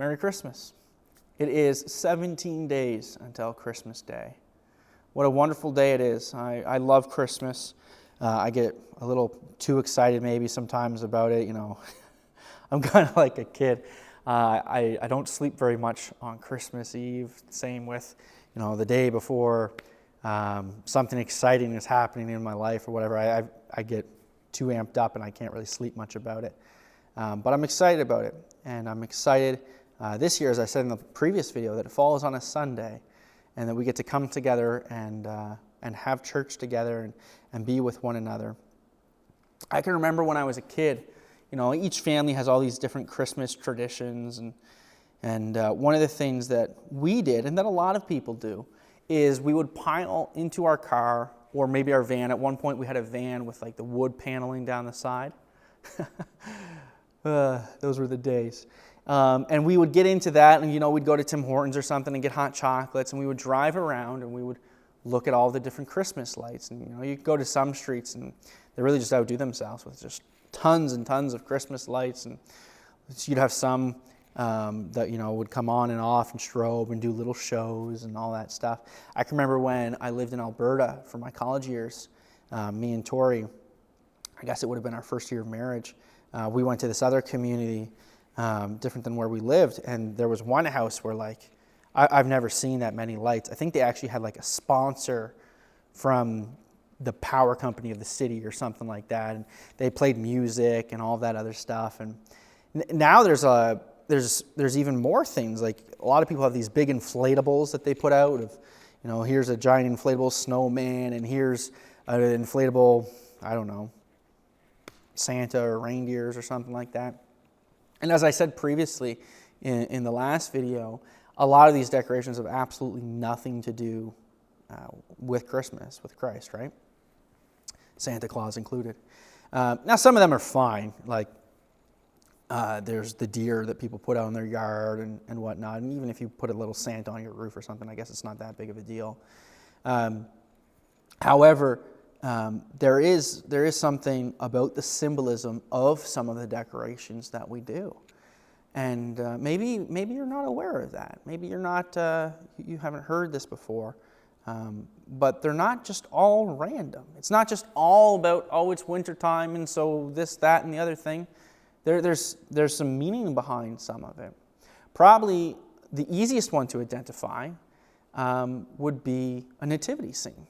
Merry Christmas. It is 17 days until Christmas Day. What a wonderful day it is. I love Christmas. I get a little too excited maybe sometimes about it. I'm kind of like a kid. I don't sleep very much on Christmas Eve. Same with, the day before something exciting is happening in my life or whatever. I get too amped up and I can't really sleep much about it. But I'm excited about it. And I'm excited this year, as I said in the previous video, that it falls on a Sunday and that we get to come together and have church together and be with one another. I can remember when I was a kid, each family has all these different Christmas traditions. And one of the things that we did, and that a lot of people do, is we would pile into our car or maybe our van. At one point we had a van with like the wood paneling down the side. Those were the days. And we would get into that and, we'd go to Tim Hortons or something and get hot chocolates, and we would drive around and we would look at all the different Christmas lights. And, you go to some streets and they really just outdo themselves with just tons and tons of Christmas lights. And you'd have some that, would come on and off and strobe and do little shows and all that stuff. I can remember when I lived in Alberta for my college years, me and Tori, I guess it would have been our first year of marriage. We went to this other community, different than where we lived, and there was one house where I've never seen that many lights. I think they actually had a sponsor from the power company of the city or something like that, and they played music and all that other stuff. And now there's even more things. Like a lot of people have these big inflatables that they put out of, here's a giant inflatable snowman, and here's an inflatable, I don't know, Santa or reindeers or something like that. And as I said previously in the last video, a lot of these decorations have absolutely nothing to do with Christmas, with Christ, right? Santa Claus included. Now some of them are fine, there's the deer that people put out in their yard and whatnot, and even if you put a little Santa on your roof or something, I guess it's not that big of a deal. However, there is something about the symbolism of some of the decorations that we do, and maybe you're not aware of that. Maybe you're not. You haven't heard this before, but they're not just all random. It's not just all about it's wintertime and so this, that, and the other thing. There's some meaning behind some of it. Probably the easiest one to identify would be a nativity scene.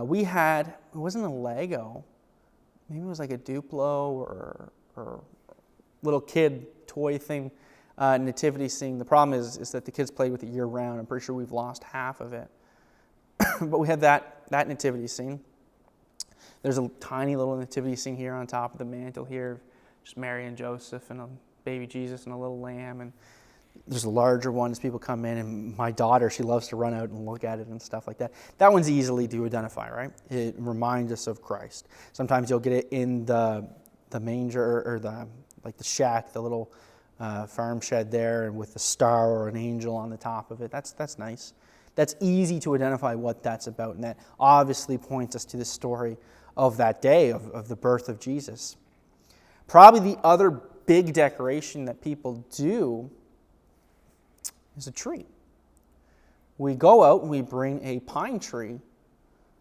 We had, it wasn't a Lego, maybe it was like a Duplo or little kid toy thing, nativity scene. The problem is that the kids played with it year round. I'm pretty sure we've lost half of it. But we had that nativity scene. There's a tiny little nativity scene here on top of the mantle here, just Mary and Joseph and a baby Jesus and a little lamb. And there's larger ones, people come in, and my daughter, she loves to run out and look at it and stuff like that. That one's easily to identify, right? It reminds us of Christ. Sometimes you'll get it in the manger or the shack, the little farm shed there, and with the star or an angel on the top of it. That's nice. That's easy to identify what that's about, and that obviously points us to the story of that day, of the birth of Jesus. Probably the other big decoration that people do is a tree. We go out and we bring a pine tree.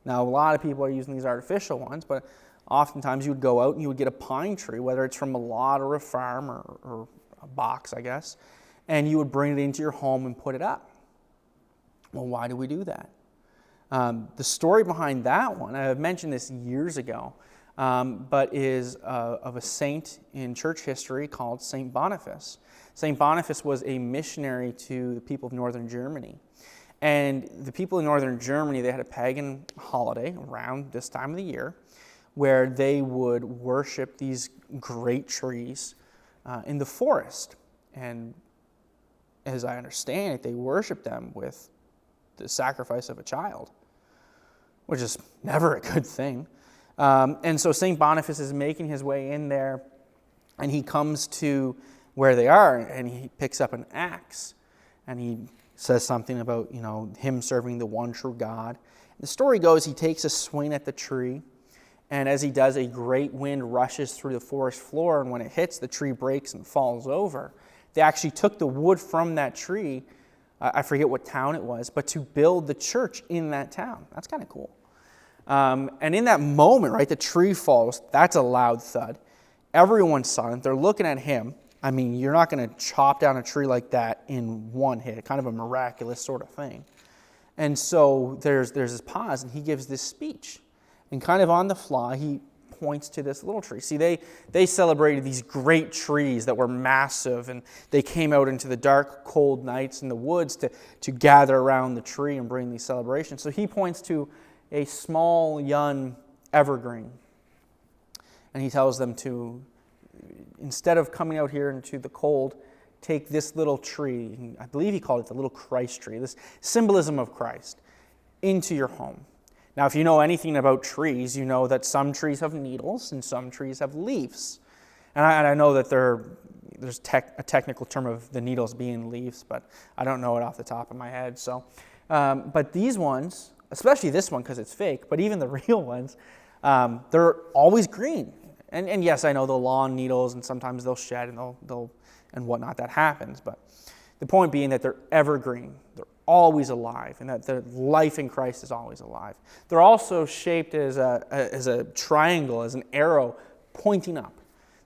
Now, a lot of people are using these artificial ones, but oftentimes you would go out and you would get a pine tree, whether it's from a lot or a farm or a box, I guess, and you would bring it into your home and put it up. Well, why do we do that? The story behind that one, I've mentioned this years ago, but is of a saint in church history called Saint Boniface. Saint Boniface was a missionary to the people of northern Germany. And the people in northern Germany, they had a pagan holiday around this time of the year where they would worship these great trees in the forest. And as I understand it, they worshiped them with the sacrifice of a child, which is never a good thing. And so St. Boniface is making his way in there, and he comes to where they are, and he picks up an axe, and he says something about, him serving the one true God. The story goes, he takes a swing at the tree, and as he does, a great wind rushes through the forest floor, and when it hits, the tree breaks and falls over. They actually took the wood from that tree, I forget what town it was, but to build the church in that town. That's kind of cool. And in that moment, right, the tree falls. That's a loud thud. Everyone's silent. They're looking at him. I mean, you're not going to chop down a tree like that in one hit, kind of a miraculous sort of thing. And so there's this pause, and he gives this speech. And kind of on the fly, he points to this little tree. See, they celebrated these great trees that were massive, and they came out into the dark, cold nights in the woods to gather around the tree and bring these celebrations. So he points to a small, young evergreen. And he tells them to, instead of coming out here into the cold, take this little tree, I believe he called it the little Christ tree, this symbolism of Christ, into your home. Now, if you know anything about trees, you know that some trees have needles and some trees have leaves. And I know that there's a technical term of the needles being leaves, but I don't know it off the top of my head. So, but these ones, especially this one because it's fake, but even the real ones, they're always green. And yes, I know the lawn needles, and sometimes they'll shed and they'll and whatnot. That happens. But the point being that they're evergreen. They're always alive, and that the life in Christ is always alive. They're also shaped as a triangle, as an arrow pointing up.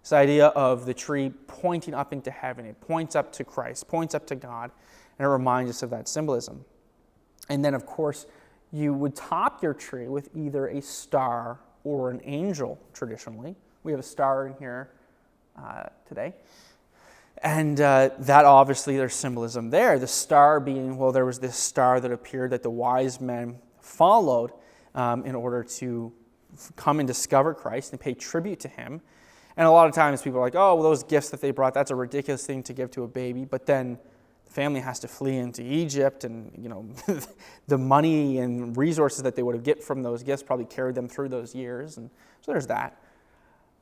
This idea of the tree pointing up into heaven. It points up to Christ, points up to God, and it reminds us of that symbolism. And then, of course, you would top your tree with either a star or an angel, traditionally. We have a star in here today. And that obviously there's symbolism there. The star being, well, there was this star that appeared that the wise men followed in order to come and discover Christ and pay tribute to him. And a lot of times people are like, oh, well, those gifts that they brought, that's a ridiculous thing to give to a baby. But then the family has to flee into Egypt, and the money and resources that they would have get from those gifts probably carried them through those years. And so there's that.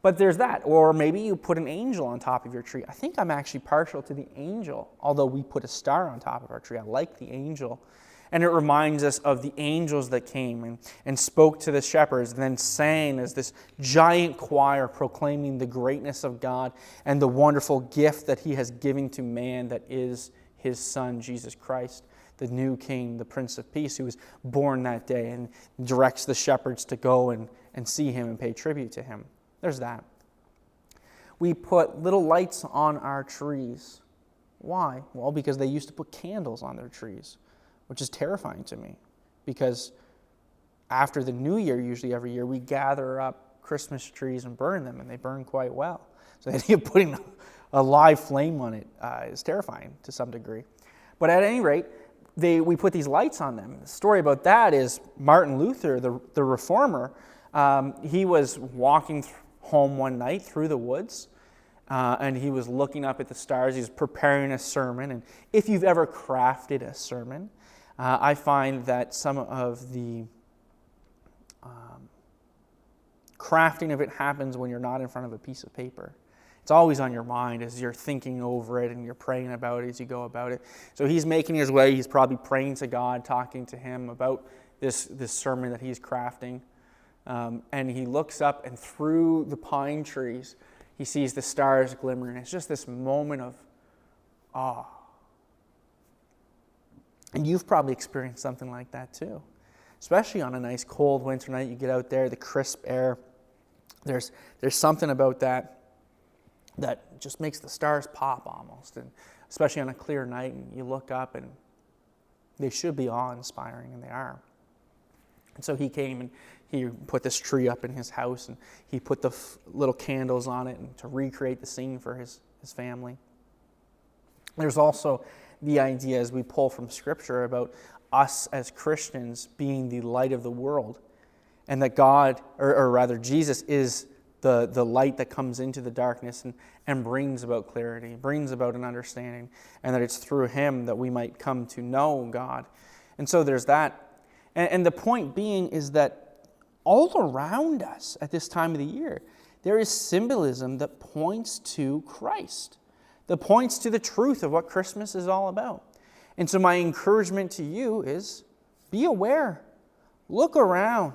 But there's that. Or maybe you put an angel on top of your tree. I think I'm actually partial to the angel, although we put a star on top of our tree. I like the angel. And it reminds us of the angels that came and spoke to the shepherds, and then sang as this giant choir proclaiming the greatness of God and the wonderful gift that he has given to man, that is his Son, Jesus Christ, the new King, the Prince of Peace, who was born that day, and directs the shepherds to go and see him and pay tribute to him. There's that. We put little lights on our trees. Why? Well, because they used to put candles on their trees, which is terrifying to me, because after the New Year, usually every year, we gather up Christmas trees and burn them, and they burn quite well. So the idea of putting a live flame on it is terrifying to some degree. But at any rate, we put these lights on them. The story about that is Martin Luther, the reformer. He was walking home one night through the woods, and he was looking up at the stars. He was preparing a sermon. And if you've ever crafted a sermon, I find that some of the crafting of it happens when you're not in front of a piece of paper. It's always on your mind as you're thinking over it and you're praying about it as you go about it. So he's making his way. He's probably praying to God, talking to him about this sermon that he's crafting. And he looks up, and through the pine trees, he sees the stars glimmering. It's just this moment of awe. And you've probably experienced something like that too. Especially on a nice cold winter night, you get out there, the crisp air. There's something about that just makes the stars pop almost. And especially on a clear night, and you look up, and they should be awe-inspiring, and they are. And so he came and he put this tree up in his house, and he put the little candles on it and to recreate the scene for his family. There's also the idea, as we pull from Scripture, about us as Christians being the light of the world, and that God, or rather Jesus, is the light that comes into the darkness and brings about clarity, brings about an understanding, and that it's through him that we might come to know God. And so there's that. And the point being is that all around us at this time of the year, there is symbolism that points to Christ, that points to the truth of what Christmas is all about. And so my encouragement to you is be aware, look around,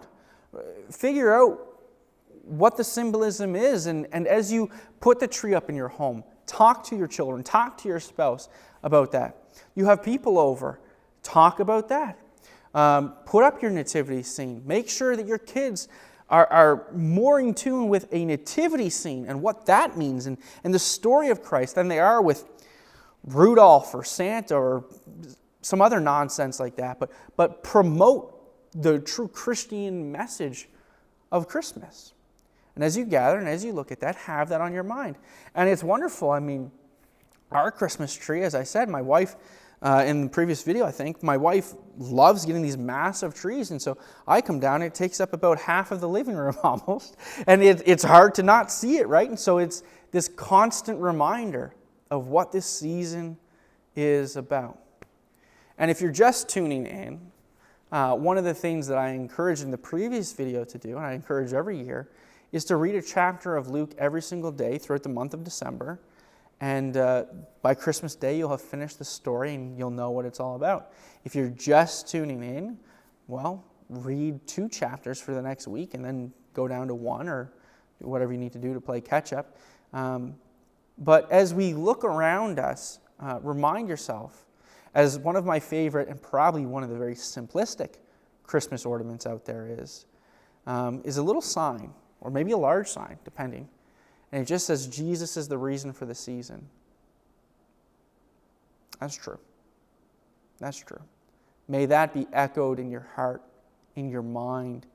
figure out what the symbolism is. And as you put the tree up in your home, Talk to your children. Talk to your spouse about that. You have people over. Talk about that. Put up your nativity scene. Make sure that your kids are more in tune with a nativity scene and what that means and the story of Christ than they are with Rudolph or Santa or some other nonsense like that. But promote the true Christian message of Christmas. And as you gather and as you look at that, have that on your mind. And it's wonderful. I mean, our Christmas tree, as I said, my wife, in the previous video, I think, my wife loves getting these massive trees. And so I come down, and it takes up about half of the living room almost. And it's hard to not see it, right? And so it's this constant reminder of what this season is about. And if you're just tuning in, one of the things that I encouraged in the previous video to do, and I encourage every year, is to read a chapter of Luke every single day throughout the month of December. And by Christmas Day, you'll have finished the story and you'll know what it's all about. If you're just tuning in, well, read 2 chapters for the next week and then go down to 1 or whatever you need to do to play catch up. But as we look around us, remind yourself, as one of my favorite and probably one of the very simplistic Christmas ornaments out there is a little sign, or maybe a large sign, depending. And it just says, Jesus is the reason for the season. That's true. That's true. May that be echoed in your heart, in your mind,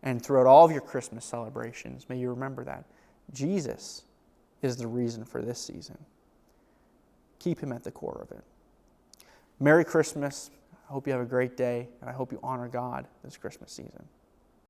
and throughout all of your Christmas celebrations. May you remember that. Jesus is the reason for this season. Keep him at the core of it. Merry Christmas. I hope you have a great day, and I hope you honor God this Christmas season.